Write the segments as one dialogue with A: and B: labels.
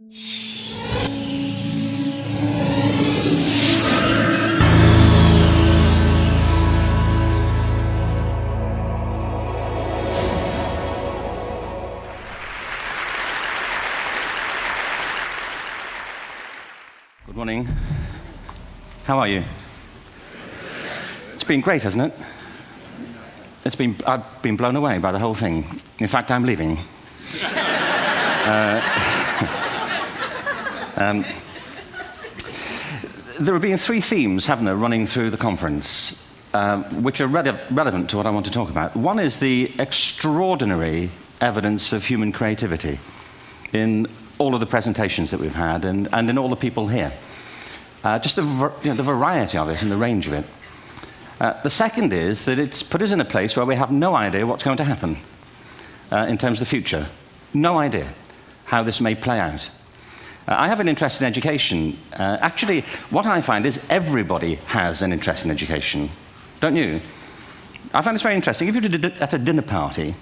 A: Good morning. How are you? It's been great, hasn't it? I've been blown away by the whole thing. In fact, I'm leaving. There have been three themes, haven't there, running through the conference, which are relevant to what I want to talk about. One is the extraordinary evidence of human creativity in all of the presentations that we've had and in all the people here. Just the variety of it and the range of it. The second is that it's put us in a place where we have no idea what's going to happen in terms of the future. No idea how this may play out. I have an interest in education. Actually, what I find is everybody has an interest in education. Don't you? I find this very interesting. If you're at a dinner party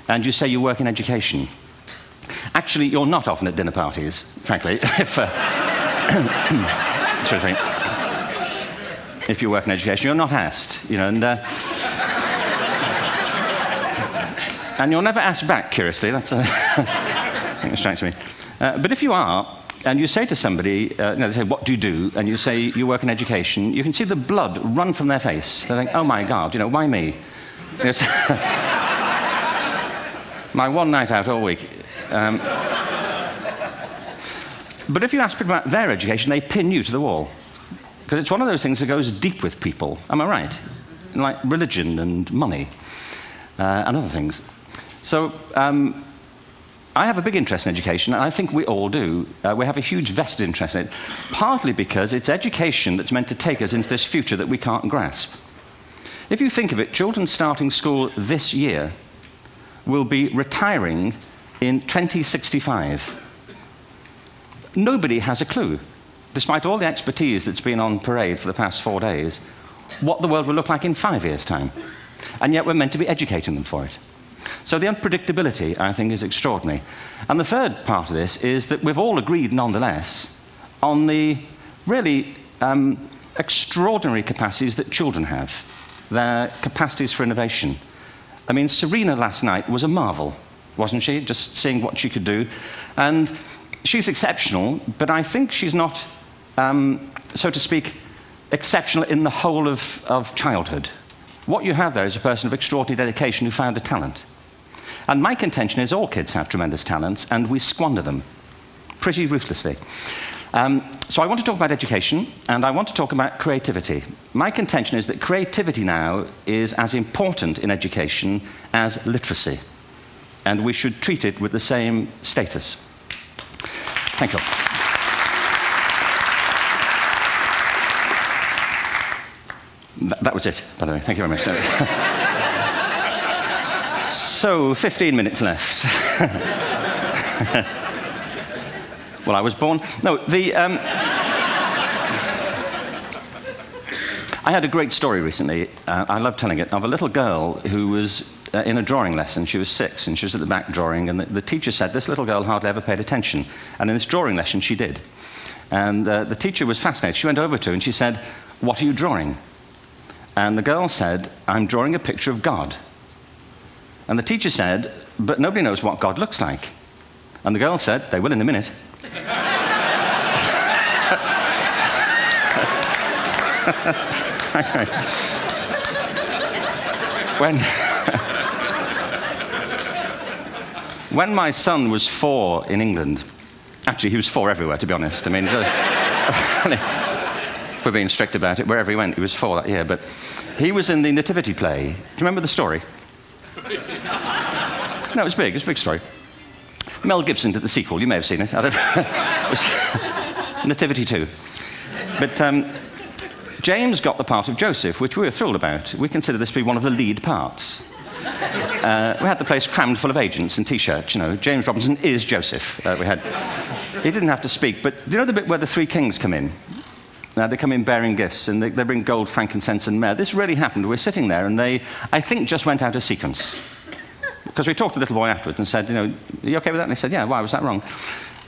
A: and you say you work in education, actually, you're not often at dinner parties, frankly, if you work in education. You're not asked, you know, and you're never asked back, curiously. That's I think it strikes me. But if you are, and you say to somebody, they say, what do you do? And you say, you work in education, you can see the blood run from their face. They think, oh my God, you know, why me? It's my one night out all week. But if you ask people about their education, they pin you to the wall. Because it's one of those things that goes deep with people. Am I right? Like religion and money and other things. So I have a big interest in education, and I think we all do. We have a huge vested interest in it, partly because it's education that's meant to take us into this future that we can't grasp. If you think of it, children starting school this year will be retiring in 2065. Nobody has a clue, despite all the expertise that's been on parade for the past 4 days, what the world will look like in 5 years' time. And yet we're meant to be educating them for it. So the unpredictability, I think, is extraordinary. And the third part of this is that we've all agreed, nonetheless, on the really extraordinary capacities that children have, their capacities for innovation. I mean, Serena last night was a marvel, wasn't she? Just seeing what she could do. And she's exceptional, but I think she's not, so to speak, exceptional in the whole of childhood. What you have there is a person of extraordinary dedication who found a talent. And my contention is all kids have tremendous talents, and we squander them pretty ruthlessly. So I want to talk about education, and I want to talk about creativity. My contention is that creativity now is as important in education as literacy, and we should treat it with the same status. Thank you. That was it, by the way. Thank you very much. So, 15 minutes left. Well, I was born... No, I had a great story recently, I love telling it, of a little girl who was in a drawing lesson. She was 6, and she was at the back drawing, and the teacher said this little girl hardly ever paid attention. And in this drawing lesson, she did. And the teacher was fascinated. She went over to her and she said, "What are you drawing?" And the girl said, "I'm drawing a picture of God." And the teacher said, "But nobody knows what God looks like." And the girl said, "They will in a minute." When my son was 4 in England, actually he was 4 everywhere, to be honest. I mean, if we're being strict about it, wherever he went, he was 4 that year. But he was in the Nativity play. Do you remember the story? No, it was big. It was a big story. Mel Gibson did the sequel. You may have seen it. I don't know. It was Nativity 2. But James got the part of Joseph, which we were thrilled about. We consider this to be one of the lead parts. We had the place crammed full of agents and T-shirts, you know. James Robinson is Joseph. He didn't have to speak, but do you know the bit where the 3 kings come in? They come in bearing gifts, and they bring gold, frankincense, and myrrh. This really happened. We're sitting there, and they, I think, just went out of sequence. Because we talked to the little boy afterwards and said, you know, are you okay with that? And they said, yeah, why was that wrong?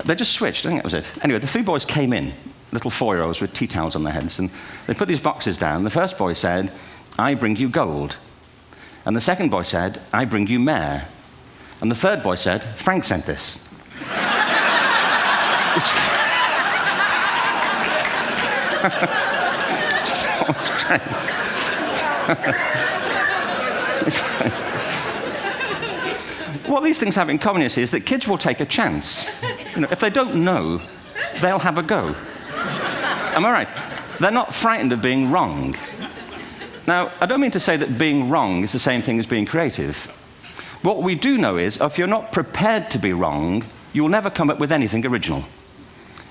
A: They just switched, I think that was it. Anyway, the three boys came in, little 4-year-olds with tea towels on their heads, and they put these boxes down. The first boy said, "I bring you gold." And the second boy said, "I bring you mare." And the third boy said, "Frank sent this." What these things have in common, you see, is that kids will take a chance. If they don't know, they'll have a go. Am I right? They're not frightened of being wrong. Now, I don't mean to say that being wrong is the same thing as being creative. What we do know is, if you're not prepared to be wrong, you'll never come up with anything original.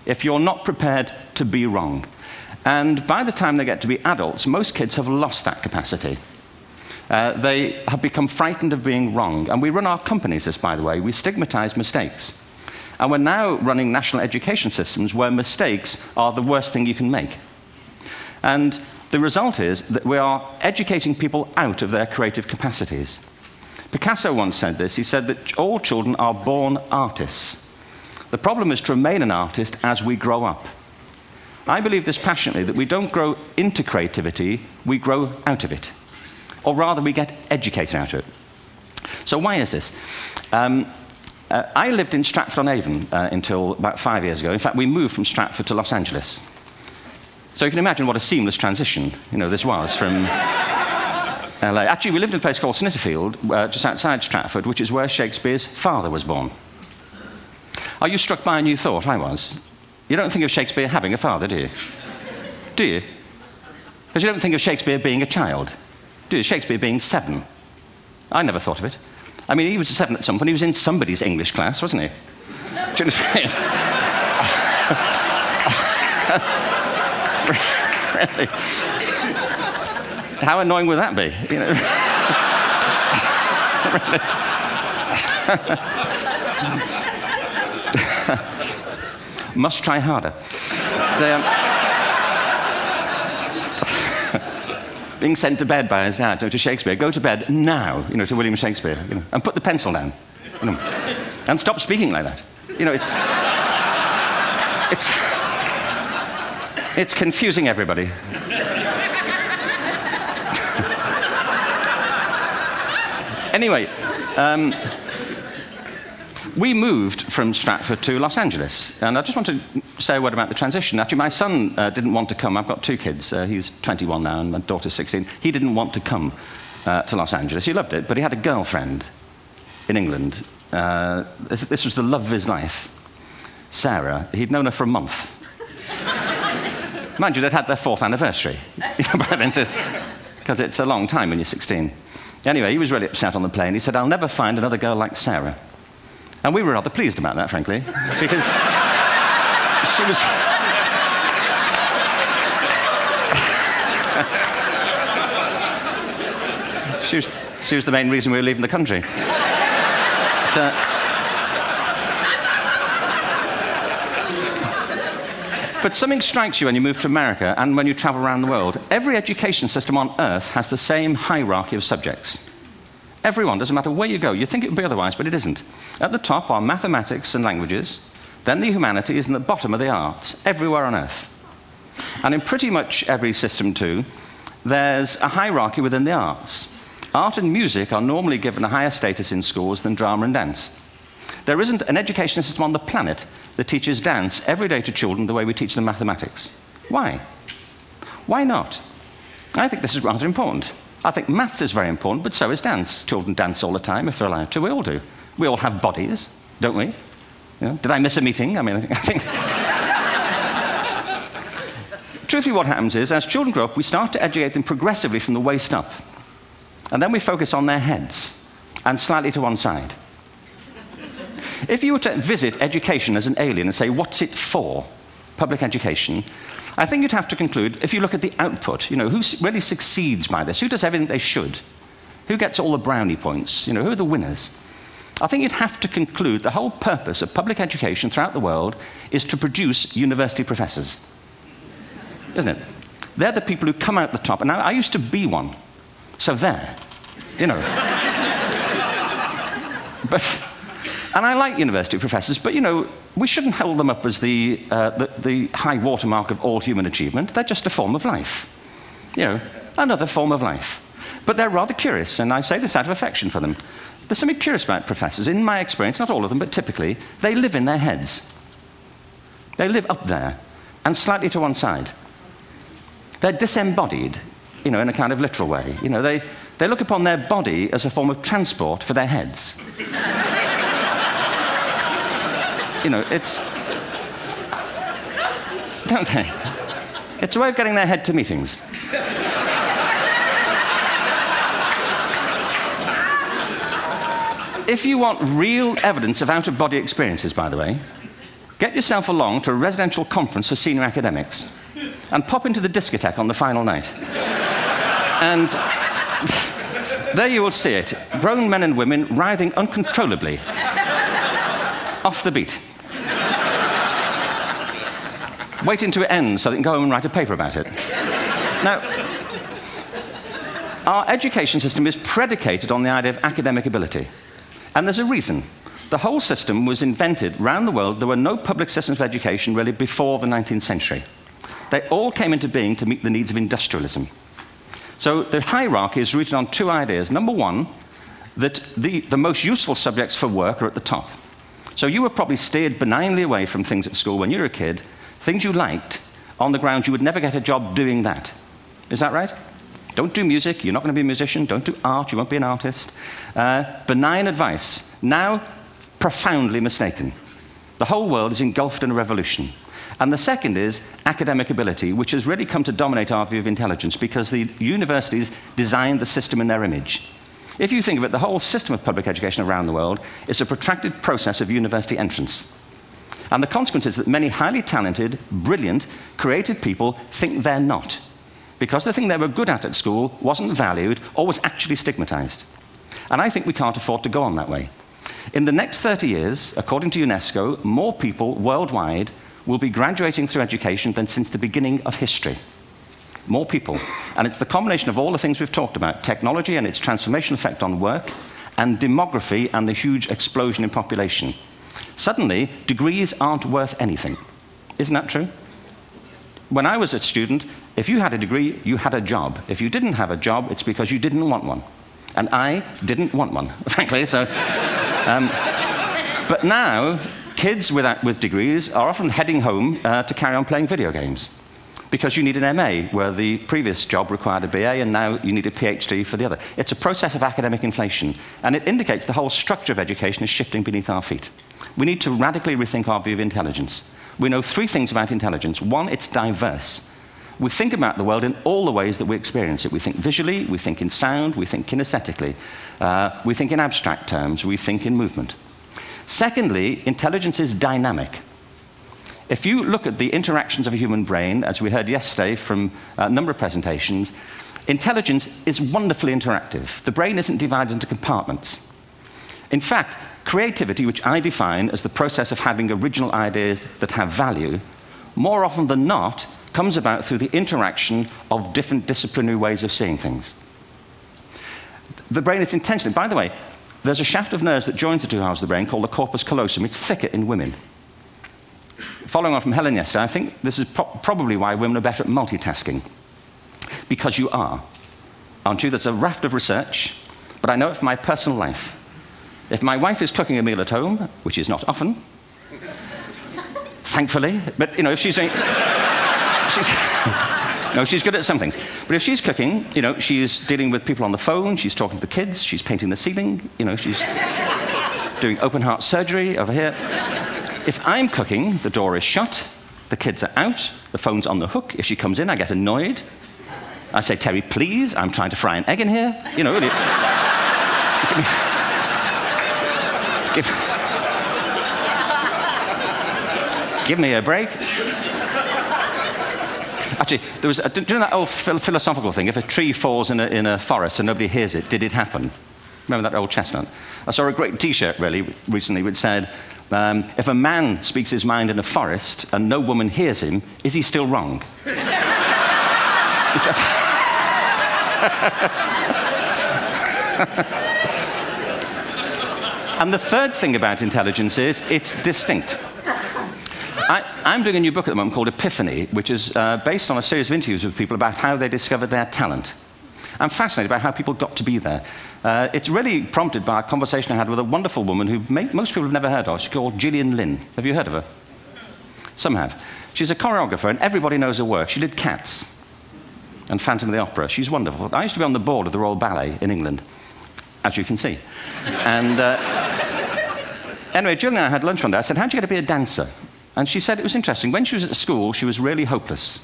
A: If you're not prepared to be wrong. And by the time they get to be adults, most kids have lost that capacity. They have become frightened of being wrong. And we run our companies this, by the way. We stigmatize mistakes. And we're now running national education systems where mistakes are the worst thing you can make. And the result is that we are educating people out of their creative capacities. Picasso once said this. He said that all children are born artists. The problem is to remain an artist as we grow up. I believe this passionately, that we don't grow into creativity, we grow out of it. Or rather, we get educated out of it. So why is this? I lived in Stratford-on-Avon until about 5 years ago. In fact, we moved from Stratford to Los Angeles. So you can imagine what a seamless transition this was from LA. Actually, we lived in a place called Snitterfield, just outside Stratford, which is where Shakespeare's father was born. Are you struck by a new thought? I was. You don't think of Shakespeare having a father, do you? Do you? Because you don't think of Shakespeare being a child. Do you? Shakespeare being 7. I never thought of it. I mean, he was 7 at some point. He was in somebody's English class, wasn't he? Do you understand? Really? How annoying would that be? Must try harder. Being sent to bed by his dad to Shakespeare. Go to bed now, to William Shakespeare, and put the pencil down, and stop speaking like that. It's confusing everybody. Anyway, we moved from Stratford to Los Angeles, and I just want to say a word about the transition. Actually, my son didn't want to come. I've got 2 kids. He's 21 now, and my daughter's 16. He didn't want to come to Los Angeles. He loved it, but he had a girlfriend in England. This was the love of his life, Sarah. He'd known her for a month. Mind you, they'd had their 4th anniversary by then, because it's a long time when you're 16. Anyway, he was really upset on the plane. He said, "I'll never find another girl like Sarah." And we were rather pleased about that, frankly, because she was the main reason we were leaving the country. But something strikes you when you move to America and when you travel around the world. Every education system on Earth has the same hierarchy of subjects. Everyone, doesn't matter where you go. You think it would be otherwise, but it isn't. At the top are mathematics and languages, then the humanities, and at the bottom are the arts, everywhere on Earth. And in pretty much every system, too, there's a hierarchy within the arts. Art and music are normally given a higher status in schools than drama and dance. There isn't an education system on the planet that teaches dance every day to children the way we teach them mathematics. Why? Why not? I think this is rather important. I think maths is very important, but so is dance. Children dance all the time if they're allowed to. We all do. We all have bodies, don't we? Did I miss a meeting? I mean, I think... Truthfully, what happens is, as children grow up, we start to educate them progressively from the waist up. And then we focus on their heads, and slightly to one side. If you were to visit education as an alien and say, what's it for, public education, I think you'd have to conclude, if you look at the output, who really succeeds by this? Who does everything they should? Who gets all the brownie points? Who are the winners? I think you'd have to conclude the whole purpose of public education throughout the world is to produce university professors. Isn't it? They're the people who come out the top. And now, I used to be one. So there, And I like university professors, but, you know, we shouldn't hold them up as the high watermark of all human achievement. They're just a form of life. You know, another form of life. But they're rather curious, and I say this out of affection for them. There's something curious about professors. In my experience, not all of them, but typically, they live in their heads. They live up there, and slightly to one side. They're disembodied, you know, in a kind of literal way. You know, they look upon their body as a form of transport for their heads. You know, it's... Don't they? It's a way of getting their head to meetings. If you want real evidence of out-of-body experiences, by the way, get yourself along to a residential conference for senior academics and pop into the discotheque on the final night. And there you will see it, grown men and women writhing uncontrollably off the beat, waiting to it ends so they can go home and write a paper about it. Now, our education system is predicated on the idea of academic ability. And there's a reason. The whole system was invented around the world. There were no public systems of education really before the 19th century. They all came into being to meet the needs of industrialism. So the hierarchy is rooted on two ideas. Number one, that the most useful subjects for work are at the top. So you were probably steered benignly away from things at school when you were a kid, things you liked, on the grounds you would never get a job doing that. Is that right? Don't do music, you're not going to be a musician. Don't do art, you won't be an artist. Benign advice. Now, profoundly mistaken. The whole world is engulfed in a revolution. And the second is academic ability, which has really come to dominate our view of intelligence because the universities designed the system in their image. If you think of it, the whole system of public education around the world is a protracted process of university entrance. And the consequence is that many highly talented, brilliant, creative people think they're not, because the thing they were good at school wasn't valued or was actually stigmatized. And I think we can't afford to go on that way. In the next 30 years, according to UNESCO, more people worldwide will be graduating through education than since the beginning of history. More people. And it's the combination of all the things we've talked about, technology and its transformational effect on work, and demography and the huge explosion in population. Suddenly, degrees aren't worth anything. Isn't that true? When I was a student, if you had a degree, you had a job. If you didn't have a job, it's because you didn't want one. And I didn't want one, frankly. So, but now, kids with degrees are often heading home to carry on playing video games because you need an MA, where the previous job required a BA, and now you need a PhD for the other. It's a process of academic inflation, and it indicates the whole structure of education is shifting beneath our feet. We need to radically rethink our view of intelligence. We know three things about intelligence. One, it's diverse. We think about the world in all the ways that we experience it. We think visually, we think in sound, we think kinesthetically, we think in abstract terms, we think in movement. Secondly, intelligence is dynamic. If you look at the interactions of a human brain, as we heard yesterday from a number of presentations, intelligence is wonderfully interactive. The brain isn't divided into compartments. In fact, creativity, which I define as the process of having original ideas that have value, more often than not, comes about through the interaction of different disciplinary ways of seeing things. The brain is intentionally, by the way, there's a shaft of nerves that joins the two halves of the brain called the corpus callosum. It's thicker in women. Following on from Helen yesterday, I think this is probably why women are better at multitasking. Because you are. Aren't you? There's a raft of research, but I know it from my personal life. If my wife is cooking a meal at home, which is not often, thankfully, but you know, if she's doing... No, she's good at some things. But if she's cooking, you know, she's dealing with people on the phone, she's talking to the kids, she's painting the ceiling, you know, she's doing open heart surgery over here. If I'm cooking, the door is shut, the kids are out, the phone's on the hook. If she comes in, I get annoyed. I say, Terry, please, I'm trying to fry an egg in here. You know, really. Give me a break. Actually, there was, do you know that old philosophical thing? If a tree falls in a forest and nobody hears it, did it happen? Remember that old chestnut? I saw a great T-shirt, really, recently, which said, if a man speaks his mind in a forest and no woman hears him, is he still wrong? And the third thing about intelligence is it's distinct. I'm doing a new book at the moment called Epiphany, which is based on a series of interviews with people about how they discovered their talent. I'm fascinated by how people got to be there. It's really prompted by a conversation I had with a wonderful woman who most people have never heard of. She's called Gillian Lynn. Have you heard of her? Some have. She's a choreographer, and everybody knows her work. She did Cats and Phantom of the Opera. She's wonderful. I used to be on the board of the Royal Ballet in England, as you can see. And anyway, Gillian and I had lunch one day. I said, how'd you get to be a dancer? And she said it was interesting. When she was at school, she was really hopeless.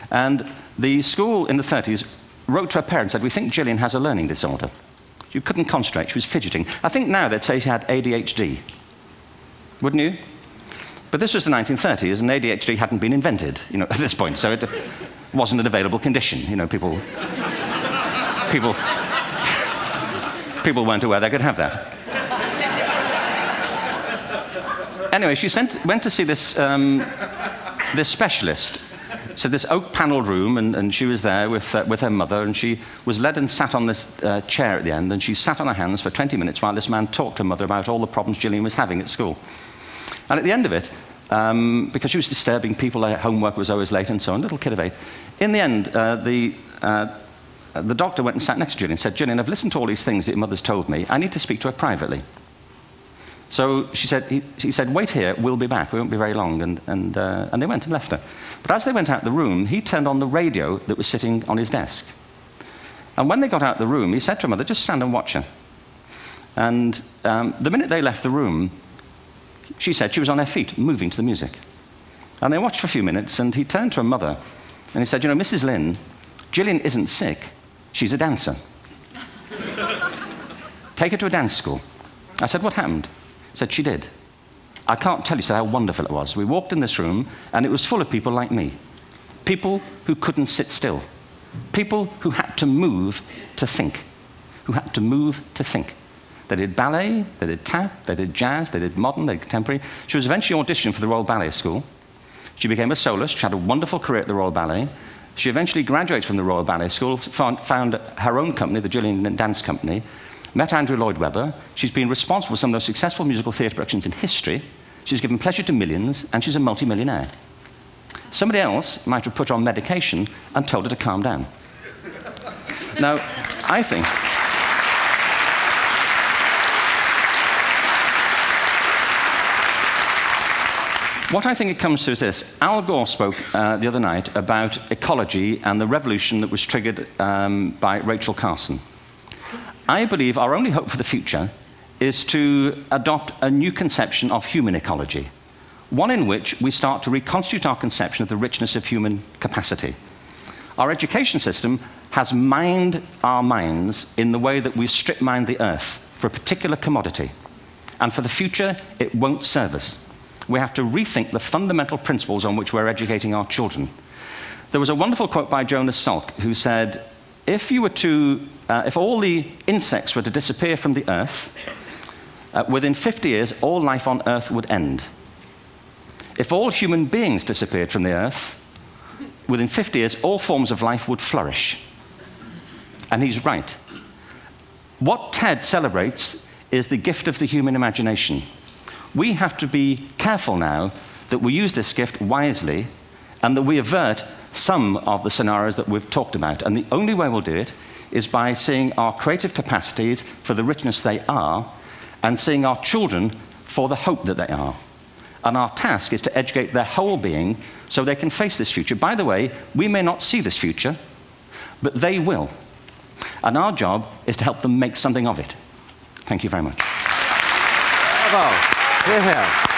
A: And the school in the 30s wrote to her parents and said, we think Gillian has a learning disorder. She couldn't concentrate, she was fidgeting. I think now they'd say she had ADHD. Wouldn't you? But this was the 1930s, and ADHD hadn't been invented, at this point, so it wasn't an available condition. People weren't aware they could have that. Anyway, she went to see this specialist. So this oak-panelled room, and she was there with her mother, and she was led and sat on this chair at the end, and she sat on her hands for 20 minutes while this man talked to her mother about all the problems Gillian was having at school. And at the end of it, because she was disturbing people, her homework was always late and so on, little kid of 8, in the end, the doctor went and sat next to Gillian and said, Gillian, I've listened to all these things that your mother's told me. I need to speak to her privately. So he said, wait here, we'll be back. We won't be very long. And they went and left her. But as they went out the room, he turned on the radio that was sitting on his desk. And when they got out the room, he said to her mother, just stand and watch her. And the minute they left the room, she said she was on her feet, moving to the music. And they watched for a few minutes, and he turned to her mother, and he said, Mrs. Lynn, Gillian isn't sick. She's a dancer. Take her to a dance school. I said, what happened? He said, she did. I can't tell you how wonderful it was. We walked in this room, and it was full of people like me. People who couldn't sit still. People who had to move to think. Who had to move to think. They did ballet, they did tap, they did jazz, they did modern, they did contemporary. She was eventually auditioned for the Royal Ballet School. She became a soloist. She had a wonderful career at the Royal Ballet. She eventually graduated from the Royal Ballet School, found her own company, the Gillian Dance Company, met Andrew Lloyd Webber. She's been responsible for some of the most successful musical theatre productions in history. She's given pleasure to millions, and she's a multi-millionaire. Somebody else might have put her on medication and told her to calm down. Now, I think... What I think it comes to is this. Al Gore spoke the other night about ecology and the revolution that was triggered by Rachel Carson. I believe our only hope for the future is to adopt a new conception of human ecology, one in which we start to reconstitute our conception of the richness of human capacity. Our education system has mined our minds in the way that we've strip-mined the earth for a particular commodity, and for the future, it won't serve us. We have to rethink the fundamental principles on which we're educating our children. There was a wonderful quote by Jonas Salk, who said, if all the insects were to disappear from the earth, within 50 years, all life on earth would end. If all human beings disappeared from the earth, within 50 years, all forms of life would flourish. And he's right. What TED celebrates is the gift of the human imagination. We have to be careful now that we use this gift wisely and that we avert some of the scenarios that we've talked about. And the only way we'll do it is by seeing our creative capacities for the richness they are and seeing our children for the hope that they are. And our task is to educate their whole being so they can face this future. By the way, we may not see this future, but they will. And our job is to help them make something of it. Thank you very much.
B: Bravo. Here, here.